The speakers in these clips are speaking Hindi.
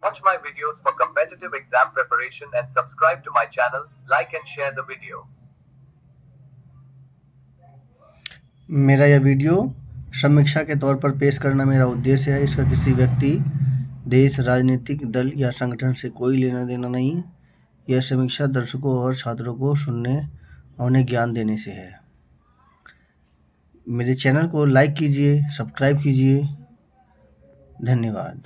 Watch my videos for competitive exam preparation and subscribe to my channel, like and share the video. मेरा यह वीडियो समीक्षा के तौर पर पेश करना मेरा उद्देश्य है। इसका किसी व्यक्ति, देश, राजनीतिक दल या संगठन से कोई लेना देना नहीं है। यह समीक्षा दर्शकों और छात्रों को सुनने और उन्हें ज्ञान देने से है। मेरे चैनल को लाइक कीजिए, सब्सक्राइब कीजिए। धन्यवाद।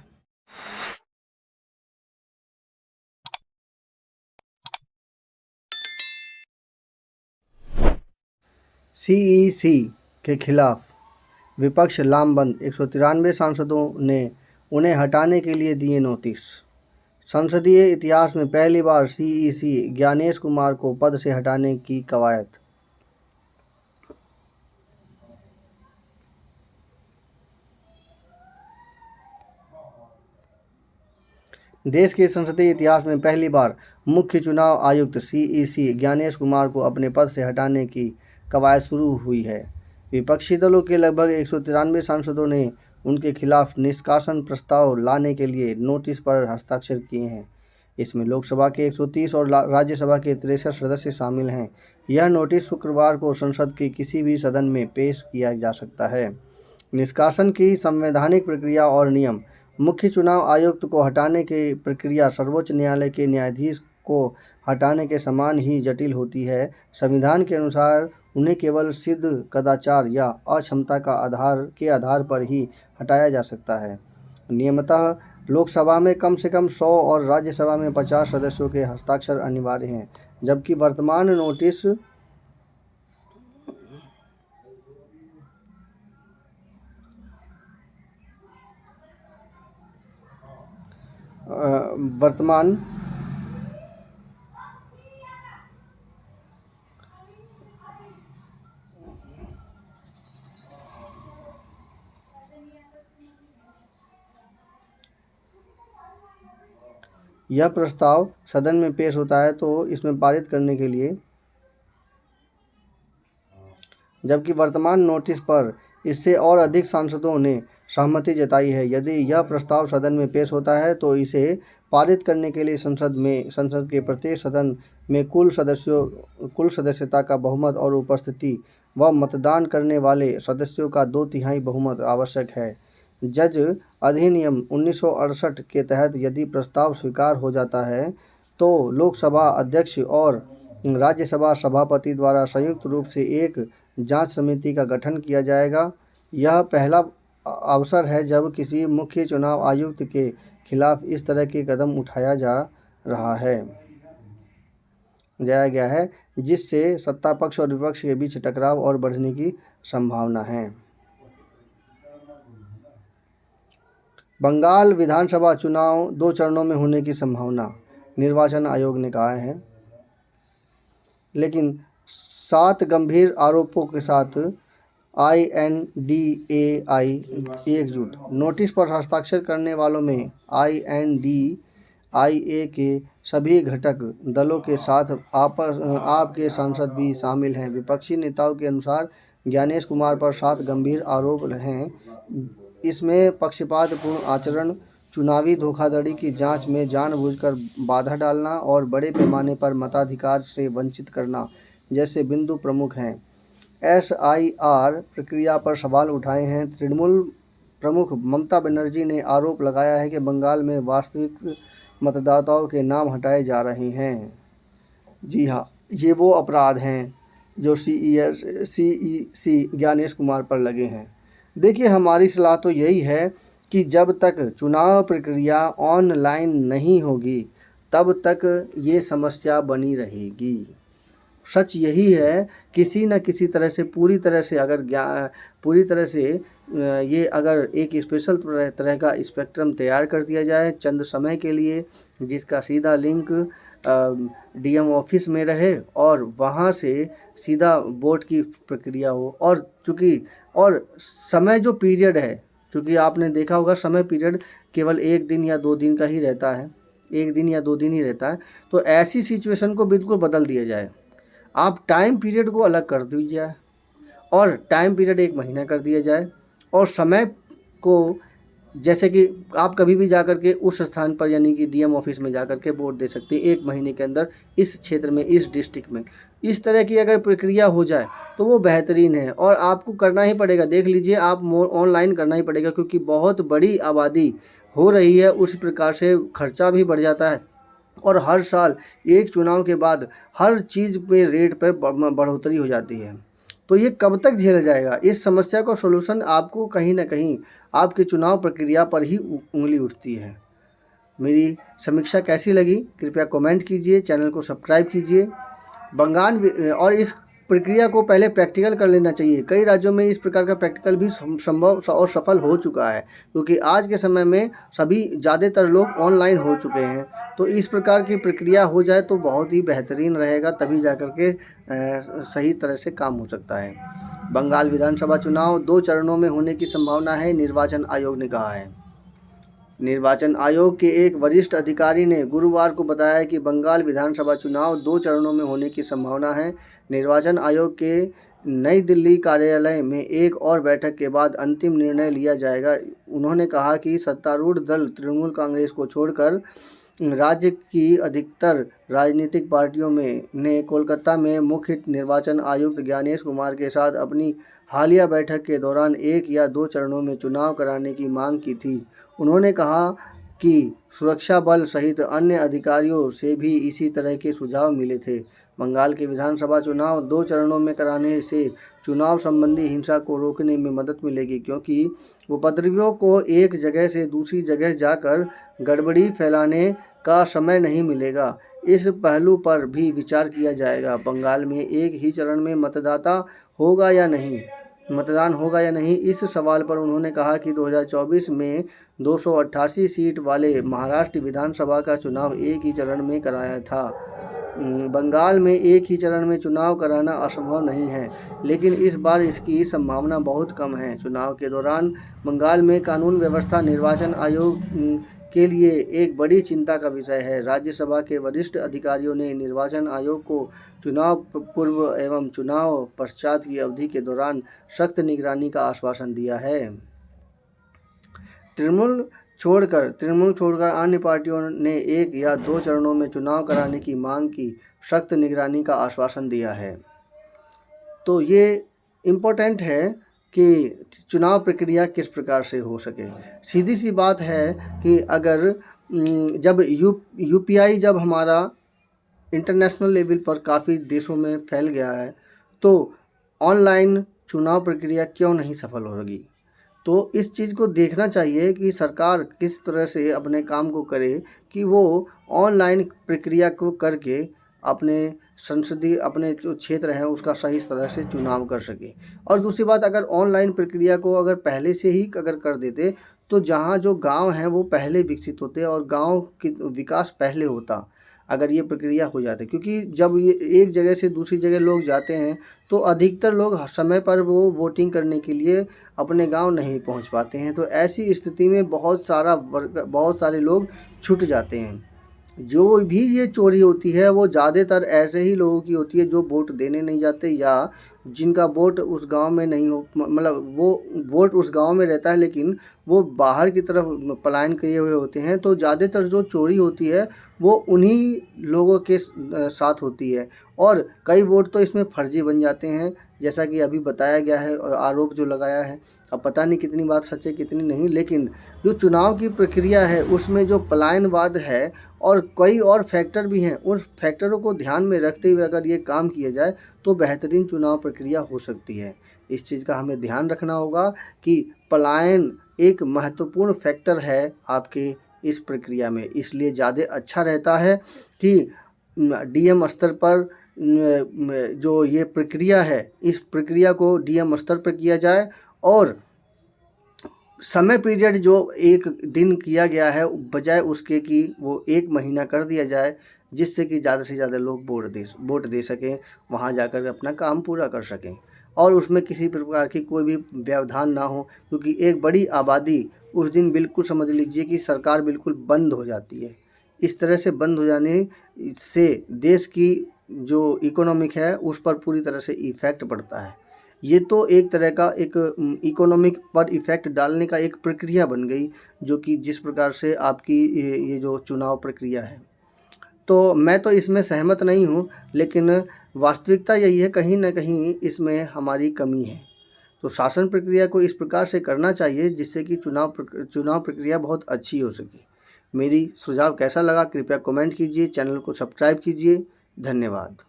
सीईसी के खिलाफ विपक्ष लामबंद, 193 सांसदों ने उन्हें हटाने के लिए दिए नोटिस। संसदीय इतिहास में पहली बार सीईसी ज्ञानेश कुमार को पद से हटाने की कवायद। देश के संसदीय इतिहास में पहली बार मुख्य चुनाव आयुक्त सीईसी ज्ञानेश कुमार को अपने पद से हटाने की कवायद शुरू हुई है। विपक्षी दलों के लगभग 193 सांसदों ने उनके खिलाफ निष्कासन प्रस्ताव लाने के लिए नोटिस पर हस्ताक्षर किए हैं। इसमें लोकसभा के 130 और राज्यसभा के 63 सदस्य शामिल हैं। यह नोटिस शुक्रवार को संसद के किसी भी सदन में पेश किया जा सकता है। निष्कासन की संवैधानिक प्रक्रिया और नियम। मुख्य चुनाव आयुक्त को हटाने की प्रक्रिया सर्वोच्च न्यायालय के न्यायाधीश को हटाने के समान ही जटिल होती है। संविधान के अनुसार उन्हें केवल सिद्ध कदाचार या अक्षमता के आधार पर ही हटाया जा सकता है। नियमतः लोकसभा में कम से कम 100 और राज्यसभा में 50 सदस्यों के हस्ताक्षर अनिवार्य हैं, जबकि यह प्रस्ताव सदन में पेश होता है तो इसमें पारित करने के लिए, जबकि वर्तमान नोटिस पर इससे और अधिक सांसदों ने सहमति जताई है। यदि यह प्रस्ताव सदन में पेश होता है तो इसे पारित करने के लिए संसद के प्रत्येक सदन में कुल सदस्यता का बहुमत और उपस्थिति व मतदान करने वाले सदस्यों का 2/3 बहुमत आवश्यक है। जज अधिनियम 1968 के तहत यदि प्रस्ताव स्वीकार हो जाता है तो लोकसभा अध्यक्ष और राज्यसभा सभापति द्वारा संयुक्त रूप से एक जांच समिति का गठन किया जाएगा। यह पहला अवसर है जब किसी मुख्य चुनाव आयुक्त के खिलाफ इस तरह के कदम उठाया गया है, जिससे सत्ता पक्ष और विपक्ष के बीच टकराव और बढ़ने की संभावना है। बंगाल विधानसभा चुनाव 2 चरणों में होने की संभावना, निर्वाचन आयोग ने कहा है। लेकिन 7 गंभीर आरोपों के साथ INDAI एकजुट। नोटिस पर हस्ताक्षर करने वालों में INDAI के सभी घटक दलों के साथ आपके सांसद भी शामिल हैं। विपक्षी नेताओं के अनुसार ज्ञानेश कुमार पर 7 गंभीर आरोप हैं। इसमें पक्षपातपूर्ण आचरण, चुनावी धोखाधड़ी की जांच में जानबूझकर बाधा डालना और बड़े पैमाने पर मताधिकार से वंचित करना जैसे बिंदु प्रमुख हैं। SIR प्रक्रिया पर सवाल उठाए हैं। तृणमूल प्रमुख ममता बनर्जी ने आरोप लगाया है कि बंगाल में वास्तविक मतदाताओं के नाम हटाए जा रहे हैं। जी हाँ, ये वो अपराध हैं जो CEC ज्ञानेश कुमार पर लगे हैं। देखिए, हमारी सलाह तो यही है कि जब तक चुनाव प्रक्रिया ऑनलाइन नहीं होगी तब तक ये समस्या बनी रहेगी। सच यही है, किसी न किसी तरह से पूरी तरह से ये अगर एक स्पेशल तरह का स्पेक्ट्रम तैयार कर दिया जाए चंद समय के लिए, जिसका सीधा लिंक DM ऑफिस में रहे और वहाँ से सीधा वोट की प्रक्रिया हो। और समय जो पीरियड है, चूँकि आपने देखा होगा समय पीरियड केवल 1 दिन या 2 दिन का ही रहता है, 1 दिन या 2 दिन ही रहता है। तो ऐसी सिचुएशन को बिल्कुल बदल दिया जाए। आप टाइम पीरियड को अलग कर दीजिए और टाइम पीरियड 1 महीना कर दिया जाए और समय को जैसे कि आप कभी भी जाकर के उस स्थान पर यानी कि डीएम ऑफिस में जाकर के वोट दे सकते हैं 1 महीने के अंदर, इस क्षेत्र में, इस डिस्ट्रिक्ट में। इस तरह की अगर प्रक्रिया हो जाए तो वो बेहतरीन है। और आपको करना ही पड़ेगा, देख लीजिए आप ऑनलाइन करना ही पड़ेगा, क्योंकि बहुत बड़ी आबादी हो रही है, उस प्रकार से खर्चा भी बढ़ जाता है। और हर साल एक चुनाव के बाद हर चीज़ पे रेट पर बढ़ोतरी हो जाती है। तो ये कब तक झेला जाएगा? इस समस्या का सॉल्यूशन आपको कहीं ना कहीं आपकी चुनाव प्रक्रिया पर ही उंगली उठती है। मेरी समीक्षा कैसी लगी कृपया कमेंट कीजिए, चैनल को सब्सक्राइब कीजिए। और इस प्रक्रिया को पहले प्रैक्टिकल कर लेना चाहिए। कई राज्यों में इस प्रकार का प्रैक्टिकल भी संभव और सफल हो चुका है, क्योंकि आज के समय में सभी ज़्यादातर लोग ऑनलाइन हो चुके हैं। तो इस प्रकार की प्रक्रिया हो जाए तो बहुत ही बेहतरीन रहेगा, तभी जाकर के सही तरह से काम हो सकता है। बंगाल विधानसभा चुनाव 2 चरणों में होने की संभावना है, निर्वाचन आयोग ने कहा है। निर्वाचन आयोग के एक वरिष्ठ अधिकारी ने गुरुवार को बताया कि बंगाल विधानसभा चुनाव 2 चरणों में होने की संभावना है। निर्वाचन आयोग के नई दिल्ली कार्यालय में एक और बैठक के बाद अंतिम निर्णय लिया जाएगा। उन्होंने कहा कि सत्तारूढ़ दल तृणमूल कांग्रेस को छोड़कर राज्य की अधिकतर राजनीतिक पार्टियों ने कोलकाता में मुख्य निर्वाचन आयुक्त ज्ञानेश कुमार के साथ अपनी हालिया बैठक के दौरान 1 या 2 चरणों में चुनाव कराने की मांग की थी। उन्होंने कहा कि सुरक्षा बल सहित अन्य अधिकारियों से भी इसी तरह के सुझाव मिले थे। बंगाल के विधानसभा चुनाव 2 चरणों में कराने से चुनाव संबंधी हिंसा को रोकने में मदद मिलेगी, क्योंकि उपद्रवियों को एक जगह से दूसरी जगह जाकर गड़बड़ी फैलाने का समय नहीं मिलेगा। इस पहलू पर भी विचार किया जाएगा। बंगाल में एक ही चरण में मतदान होगा या नहीं, इस सवाल पर उन्होंने कहा कि 2024 में 288 सीट वाले महाराष्ट्र विधानसभा का चुनाव एक ही चरण में कराया था। बंगाल में एक ही चरण में चुनाव कराना असंभव नहीं है, लेकिन इस बार इसकी संभावना बहुत कम है। चुनाव के दौरान बंगाल में कानून व्यवस्था निर्वाचन आयोग के लिए एक बड़ी चिंता का विषय है। राज्यसभा के वरिष्ठ अधिकारियों ने निर्वाचन आयोग को चुनाव पूर्व एवं चुनाव पश्चात की अवधि के दौरान सख्त निगरानी का आश्वासन दिया है। तृणमूल छोड़कर अन्य पार्टियों ने 1 या 2 चरणों में चुनाव कराने की मांग की, सख्त निगरानी का आश्वासन दिया है। तो ये इम्पोर्टेंट है कि चुनाव प्रक्रिया किस प्रकार से हो सके। सीधी सी बात है कि अगर जब यूपीआई जब हमारा इंटरनेशनल लेवल पर काफ़ी देशों में फैल गया है, तो ऑनलाइन चुनाव प्रक्रिया क्यों नहीं सफल होगी। तो इस चीज़ को देखना चाहिए कि सरकार किस तरह से अपने काम को करे कि वो ऑनलाइन प्रक्रिया को करके अपने संसदीय अपने जो क्षेत्र है उसका सही तरह से चुनाव कर सके। और दूसरी बात, अगर ऑनलाइन प्रक्रिया को अगर पहले से ही अगर कर देते तो जहाँ जो गांव हैं वो पहले विकसित होते और गांव की विकास पहले होता अगर ये प्रक्रिया हो जाती। क्योंकि जब ये एक जगह से दूसरी जगह लोग जाते हैं तो अधिकतर लोग समय पर वो वोटिंग करने के लिए अपने गांव नहीं पहुंच पाते हैं। तो ऐसी स्थिति में बहुत सारे लोग छूट जाते हैं। जो भी ये चोरी होती है वो ज़्यादातर ऐसे ही लोगों की होती है जो वोट देने नहीं जाते, या जिनका वोट उस गांव में नहीं हो, मतलब वो वोट उस गांव में रहता है लेकिन वो बाहर की तरफ पलायन किए हुए होते हैं। तो ज़्यादातर जो चोरी होती है वो उन्हीं लोगों के साथ होती है, और कई वोट तो इसमें फर्जी बन जाते हैं, जैसा कि अभी बताया गया है और आरोप जो लगाया है। अब पता नहीं कितनी बात सच है कितनी नहीं, लेकिन जो चुनाव की प्रक्रिया है उसमें जो पलायनवाद है और कई और फैक्टर भी हैं, उन फैक्टरों को ध्यान में रखते हुए अगर ये काम किया जाए तो बेहतरीन चुनाव प्रक्रिया हो सकती है। इस चीज़ का हमें ध्यान रखना होगा कि पलायन एक महत्वपूर्ण फैक्टर है आपके इस प्रक्रिया में, इसलिए ज़्यादा अच्छा रहता है कि डीएम स्तर पर जो ये प्रक्रिया है इस प्रक्रिया को डीएम स्तर पर किया जाए, और समय पीरियड जो 1 दिन किया गया है बजाय उसके कि वो 1 महीना कर दिया जाए, जिससे कि ज़्यादा से ज़्यादा लोग वोट दे सकें, वहाँ जाकर अपना काम पूरा कर सकें और उसमें किसी प्रकार की कोई भी व्यवधान ना हो। क्योंकि एक बड़ी आबादी उस दिन बिल्कुल समझ लीजिए कि सरकार बिल्कुल बंद हो जाती है। इस तरह से बंद हो जाने से देश की जो इकोनॉमिक है उस पर पूरी तरह से इफ़ेक्ट पड़ता है। ये तो एक तरह का एक इकोनॉमिक पर इफ़ेक्ट डालने का एक प्रक्रिया बन गई, जो कि जिस प्रकार से आपकी ये जो चुनाव प्रक्रिया है, तो मैं तो इसमें सहमत नहीं हूँ। लेकिन वास्तविकता यही है, कहीं न कहीं इसमें हमारी कमी है। तो शासन प्रक्रिया को इस प्रकार से करना चाहिए जिससे कि चुनाव प्रक्रिया बहुत अच्छी हो सके। मेरी सुझाव कैसा लगा कृपया कमेंट कीजिए, चैनल को सब्सक्राइब कीजिए। धन्यवाद।